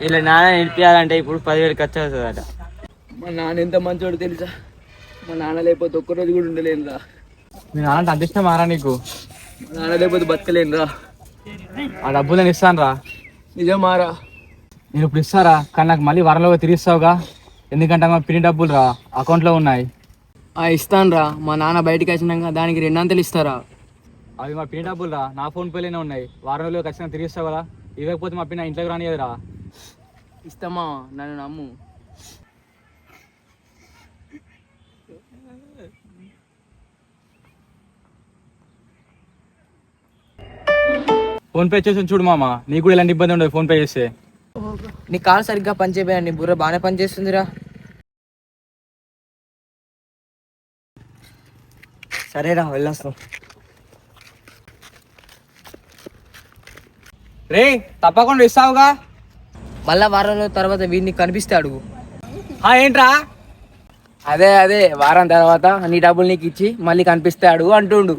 ఇలా నాన్న నిలిపియాలంటే ఇప్పుడు 10,000 ఖర్చు అవుతుందట. మా నాన్న ఎంత మంచోడు తెలుసా, మా నాన్న లేకపోతే ఒక్కరోజు కూడా ఉండలేనురా. మీ నాన్న అంత ఇష్టం మారా నీకు? మా నాన్న లేకపోతే బతకలేనురా. ఆ డబ్బులు నేను ఇస్తాను రా. నిజం మారా. నేను ఇప్పుడు ఇస్తారా, కానీ నాకు మళ్ళీ వారంలో తిరిగిస్తావుగా? ఎందుకంటే మా పిన్ని డబ్బులు రా అకౌంట్లో ఉన్నాయి. ఇస్తాను రా. మా నాన్న బయటకు వచ్చినాక దానికి 2 ఇస్తారా? అవి మా పిన్ని డబ్బులు రా, నా ఫోన్ పేలోనే ఉన్నాయి. వారం రోజులు ఖచ్చితంగా తిరిగిస్తావు కదా? ఇవ్వకపోతే మా పిన్న ఇంట్లోకి రానియదురా. ఇస్తామా, నన్ను నమ్ము. ఫోన్ పే చేసి చూడు మామ, నీకు కూడా ఎలాంటి ఇబ్బంది ఉండదు ఫోన్ పే చేస్తే. నీ కాల్ సరిగ్గా పనిచేయా, నీ బుర్ర బాగానే పనిచేస్తుందిరా. సరేరా వెళ్ళొస్తాం. రే తప్పకుండా ఇస్తావుగా? మళ్ళా వారం రోజుల తర్వాత వీడిని కనిపిస్తే అడుగు. ఏంట్రా? అదే వారం తర్వాత నీ డబ్బులు నీకు ఇచ్చి మళ్ళీ కనిపిస్తే అడుగు అంటుండు.